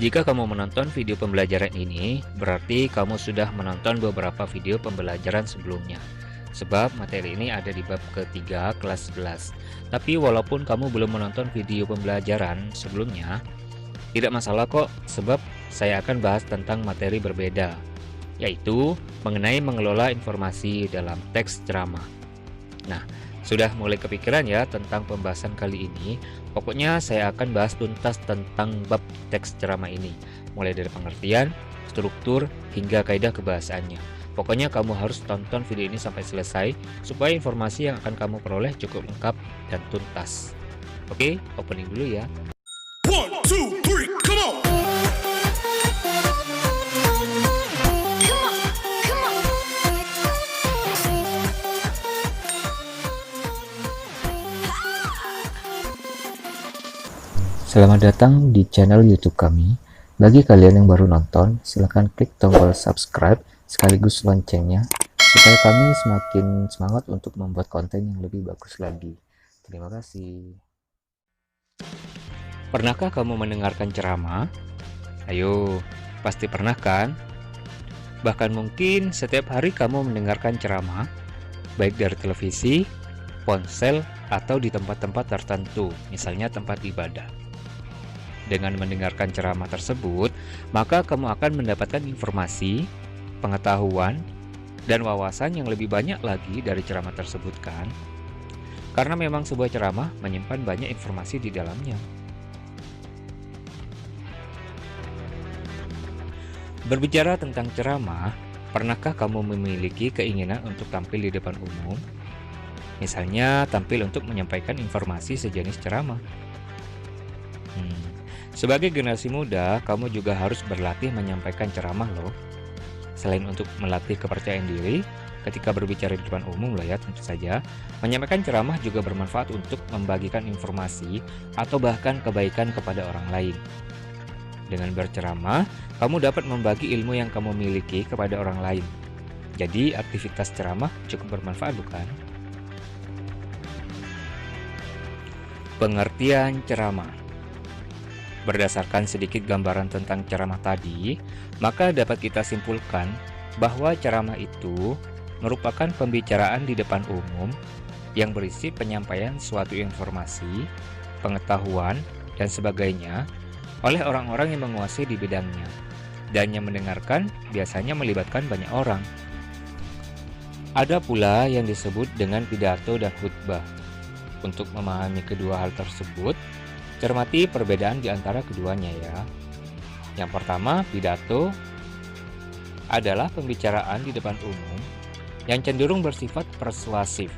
Jika kamu menonton video pembelajaran ini, berarti kamu sudah menonton beberapa video pembelajaran sebelumnya. Sebab materi ini ada di bab ketiga kelas 11. Tapi walaupun kamu belum menonton video pembelajaran sebelumnya, tidak masalah kok, sebab saya akan bahas tentang materi berbeda, yaitu mengenai mengelola informasi dalam teks ceramah. Nah, sudah mulai kepikiran ya tentang pembahasan kali ini? Pokoknya saya akan bahas tuntas tentang bab teks ceramah ini, mulai dari pengertian, struktur, hingga kaidah kebahasaannya. Pokoknya kamu harus tonton video ini sampai selesai, supaya informasi yang akan kamu peroleh cukup lengkap dan tuntas. Oke, opening dulu ya. 1, 2, 3, come on! Selamat datang di channel YouTube kami. Bagi kalian yang baru nonton, silahkan klik tombol subscribe sekaligus loncengnya supaya kami semakin semangat untuk membuat konten yang lebih bagus lagi. Terima kasih. Pernahkah kamu mendengarkan ceramah? Ayo, pasti pernah kan? Bahkan mungkin setiap hari kamu mendengarkan ceramah, baik dari televisi, ponsel, atau di tempat-tempat tertentu, misalnya tempat ibadah. Dengan mendengarkan ceramah tersebut, maka kamu akan mendapatkan informasi, pengetahuan, dan wawasan yang lebih banyak lagi dari ceramah tersebut kan? Karena memang sebuah ceramah menyimpan banyak informasi di dalamnya. Berbicara tentang ceramah, pernahkah kamu memiliki keinginan untuk tampil di depan umum? Misalnya, tampil untuk menyampaikan informasi sejenis ceramah. Sebagai generasi muda, kamu juga harus berlatih menyampaikan ceramah loh. Selain untuk melatih kepercayaan diri, ketika berbicara di depan umum loh ya tentu saja, menyampaikan ceramah juga bermanfaat untuk membagikan informasi atau bahkan kebaikan kepada orang lain. Dengan berceramah, kamu dapat membagi ilmu yang kamu miliki kepada orang lain. Jadi, aktivitas ceramah cukup bermanfaat bukan? Pengertian ceramah. Berdasarkan sedikit gambaran tentang ceramah tadi, maka dapat kita simpulkan bahwa ceramah itu merupakan pembicaraan di depan umum yang berisi penyampaian suatu informasi, pengetahuan, dan sebagainya oleh orang-orang yang menguasai di bidangnya, dan yang mendengarkan biasanya melibatkan banyak orang. Ada pula yang disebut dengan pidato dan khutbah. Untuk memahami kedua hal tersebut, cermati perbedaan di antara keduanya ya. Yang pertama, pidato adalah pembicaraan di depan umum yang cenderung bersifat persuasif,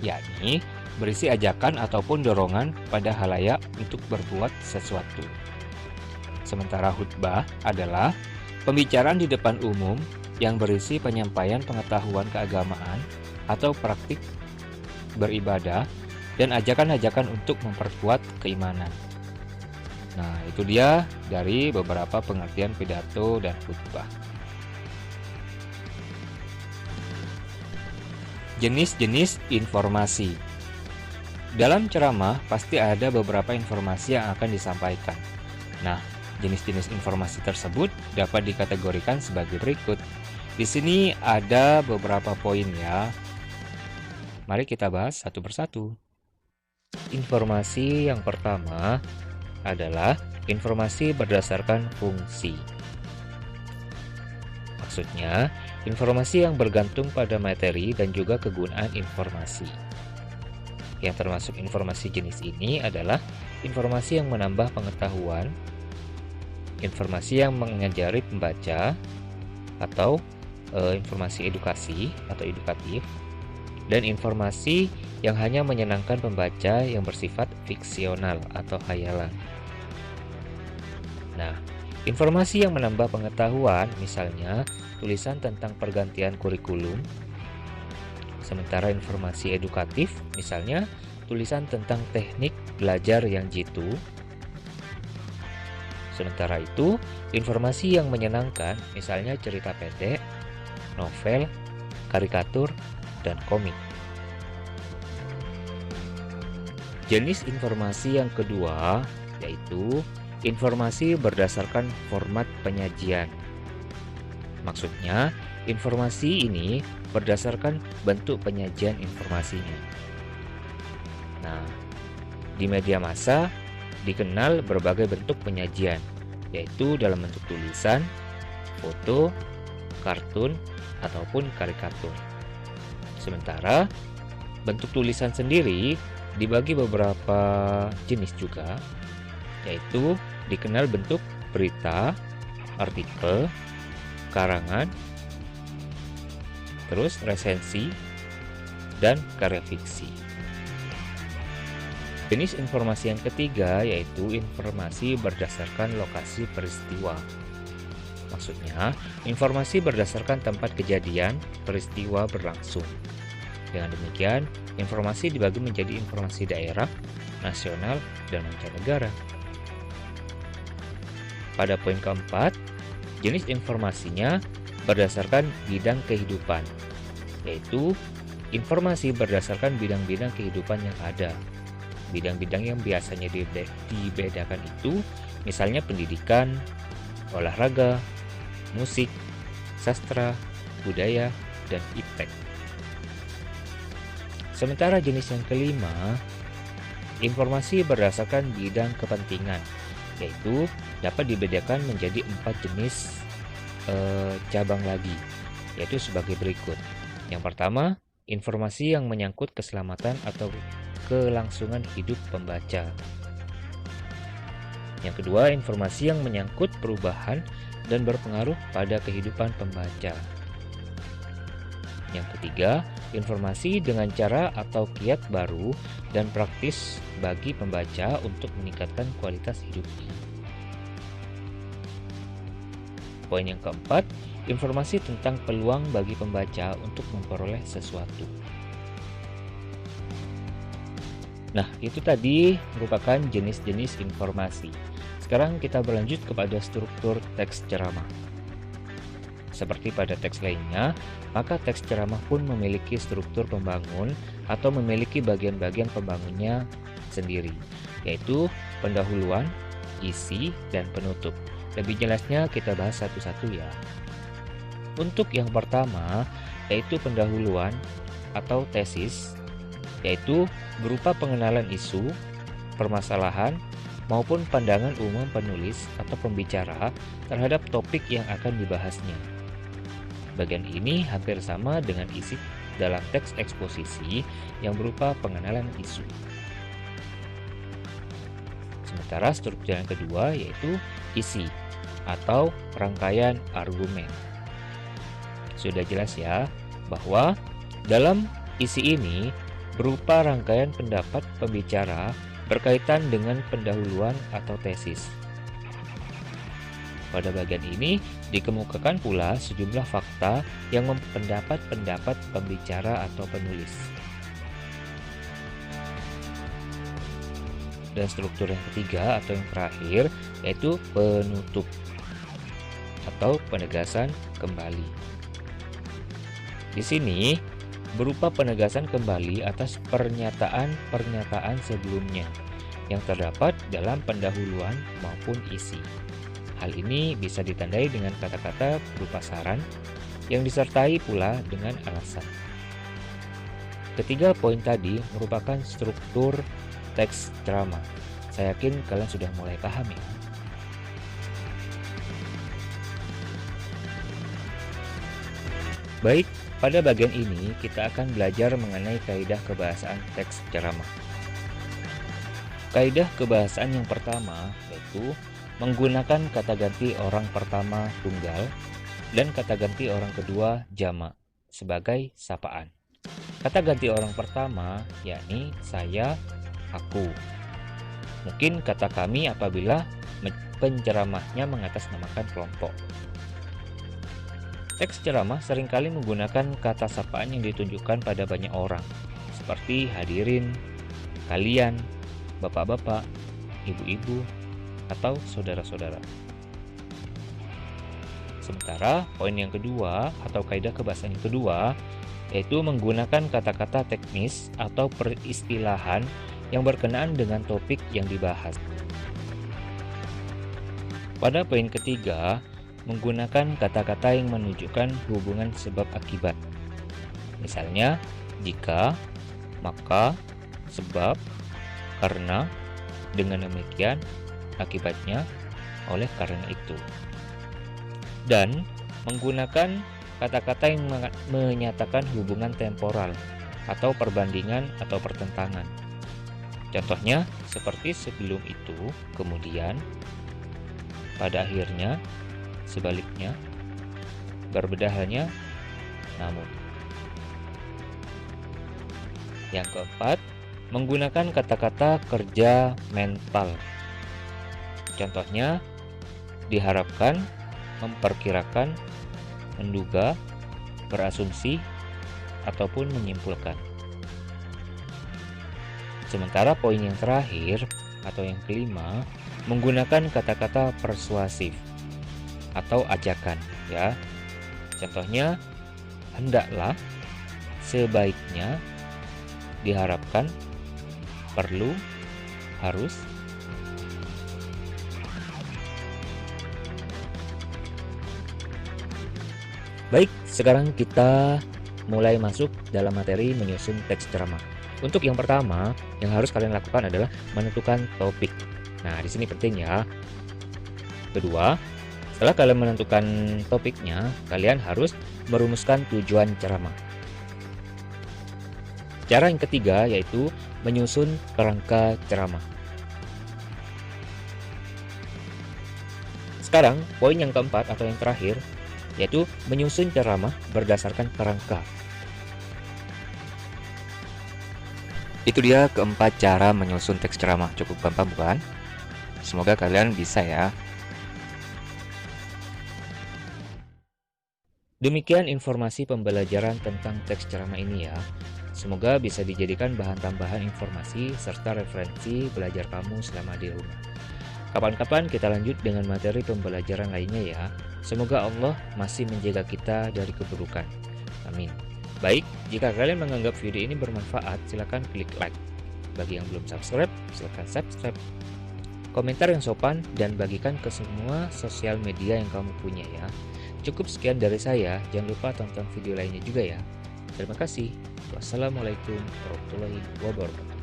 yakni berisi ajakan ataupun dorongan pada halayak untuk berbuat sesuatu. Sementara khutbah adalah pembicaraan di depan umum yang berisi penyampaian pengetahuan keagamaan atau praktik beribadah dan ajakan-ajakan untuk memperkuat keimanan. Nah, itu dia dari beberapa pengertian pidato dan khutbah. Jenis-jenis informasi. Dalam ceramah pasti ada beberapa informasi yang akan disampaikan. Nah, jenis-jenis informasi tersebut dapat dikategorikan sebagai berikut. Di sini ada beberapa poin ya. Mari kita bahas satu persatu. Informasi yang pertama adalah informasi berdasarkan fungsi. Maksudnya, informasi yang bergantung pada materi dan juga kegunaan informasi. Yang termasuk informasi jenis ini adalah informasi yang menambah pengetahuan, informasi yang mengajari pembaca, atau informasi edukasi atau edukatif, dan informasi yang hanya menyenangkan pembaca yang bersifat fiksional atau khayalan. Nah, informasi yang menambah pengetahuan misalnya tulisan tentang pergantian kurikulum. Sementara informasi edukatif misalnya tulisan tentang teknik belajar yang jitu. Sementara itu, informasi yang menyenangkan misalnya cerita pendek, novel, karikatur, dan komik. Jenis informasi yang kedua yaitu informasi berdasarkan format penyajian. Maksudnya, informasi ini berdasarkan bentuk penyajian informasinya. Nah, di media massa dikenal berbagai bentuk penyajian, yaitu dalam bentuk tulisan, foto, kartun, ataupun karikatur. Sementara, bentuk tulisan sendiri dibagi beberapa jenis juga, yaitu dikenal bentuk berita, artikel, karangan, terus resensi, dan karya fiksi. Jenis informasi yang ketiga yaitu informasi berdasarkan lokasi peristiwa. Maksudnya, informasi berdasarkan tempat kejadian peristiwa berlangsung. Dengan demikian, informasi dibagi menjadi informasi daerah, nasional, dan mancanegara. Pada poin keempat, jenis informasinya berdasarkan bidang kehidupan, yaitu informasi berdasarkan bidang-bidang kehidupan yang ada. Bidang-bidang yang biasanya dibedakan itu misalnya pendidikan, olahraga, musik, sastra, budaya, dan iptek. Sementara jenis yang kelima, informasi berdasarkan bidang kepentingan, yaitu dapat dibedakan menjadi 4 jenis cabang lagi, yaitu sebagai berikut. Yang pertama, informasi yang menyangkut keselamatan atau kelangsungan hidup pembaca. Yang kedua, informasi yang menyangkut perubahan dan berpengaruh pada kehidupan pembaca. Yang ketiga, informasi dengan cara atau kiat baru dan praktis bagi pembaca untuk meningkatkan kualitas hidupnya. Poin yang keempat, informasi tentang peluang bagi pembaca untuk memperoleh sesuatu. Nah, itu tadi merupakan jenis-jenis informasi. Sekarang kita berlanjut kepada struktur teks ceramah. Seperti pada teks lainnya, maka teks ceramah pun memiliki struktur pembangun atau memiliki bagian-bagian pembangunnya sendiri, yaitu pendahuluan, isi, dan penutup. Lebih jelasnya kita bahas satu-satu ya. Untuk yang pertama, yaitu pendahuluan atau tesis, yaitu berupa pengenalan isu, permasalahan, maupun pandangan umum penulis atau pembicara terhadap topik yang akan dibahasnya. Bagian ini hampir sama dengan isi dalam teks eksposisi yang berupa pengenalan isu. Sementara struktur yang kedua yaitu isi atau rangkaian argumen. Sudah jelas ya bahwa dalam isi ini berupa rangkaian pendapat pembicara berkaitan dengan pendahuluan atau tesis. Pada bagian ini dikemukakan pula sejumlah fakta yang mempendapat pendapat pembicara atau penulis. Dan struktur yang ketiga atau yang terakhir yaitu penutup atau penegasan kembali. Di sini berupa penegasan kembali atas pernyataan-pernyataan sebelumnya yang terdapat dalam pendahuluan maupun isi. Hal ini bisa ditandai dengan kata-kata berupa saran yang disertai pula dengan alasan. Ketiga poin tadi merupakan struktur teks ceramah. Saya yakin kalian sudah mulai paham ya. Baik, pada bagian ini kita akan belajar mengenai kaidah kebahasaan teks ceramah. Kaidah kebahasaan yang pertama yaitu menggunakan kata ganti orang pertama tunggal dan kata ganti orang kedua jamak sebagai sapaan. Kata ganti orang pertama yakni saya, aku. Mungkin kata kami apabila penceramahnya mengatasnamakan kelompok. Teks ceramah seringkali menggunakan kata sapaan yang ditunjukkan pada banyak orang, seperti hadirin, kalian, bapak-bapak, ibu-ibu, atau saudara-saudara. Sementara poin yang kedua atau kaidah kebahasaan yang kedua yaitu menggunakan kata-kata teknis atau peristilahan yang berkenaan dengan topik yang dibahas. Pada poin ketiga, menggunakan kata-kata yang menunjukkan hubungan sebab akibat. Misalnya, jika, maka, sebab, karena, dengan demikian, akibatnya, oleh karena itu. Dan menggunakan kata-kata yang menyatakan hubungan temporal atau perbandingan atau pertentangan. Contohnya seperti sebelum itu, kemudian, pada akhirnya, sebaliknya, berbeda halnya, namun. Yang keempat, menggunakan kata-kata kerja mental. Contohnya, diharapkan, memperkirakan, menduga, berasumsi, ataupun menyimpulkan. Sementara poin yang terakhir atau yang kelima, menggunakan kata-kata persuasif atau ajakan, ya. Contohnya, hendaklah, sebaiknya, diharapkan, perlu, harus. Baik, sekarang kita mulai masuk dalam materi menyusun teks ceramah. Untuk yang pertama, yang harus kalian lakukan adalah menentukan topik. Nah, di sini penting ya. Kedua, setelah kalian menentukan topiknya, kalian harus merumuskan tujuan ceramah. Cara yang ketiga yaitu menyusun kerangka ceramah. Sekarang, poin yang keempat atau yang terakhir yaitu menyusun ceramah berdasarkan kerangka. Itu dia keempat cara menyusun teks ceramah. Cukup gampang bukan? Semoga kalian bisa ya. Demikian informasi pembelajaran tentang teks ceramah ini ya. Semoga bisa dijadikan bahan tambahan informasi serta referensi belajar kamu selama di rumah. Kapan-kapan kita lanjut dengan materi pembelajaran lainnya ya. Semoga Allah masih menjaga kita dari keburukan. Amin. Baik, jika kalian menganggap video ini bermanfaat, silakan klik like. Bagi yang belum subscribe, silakan subscribe. Komentar yang sopan dan bagikan ke semua sosial media yang kamu punya ya. Cukup sekian dari saya, jangan lupa tonton video lainnya juga ya. Terima kasih. Wassalamualaikum warahmatullahi wabarakatuh.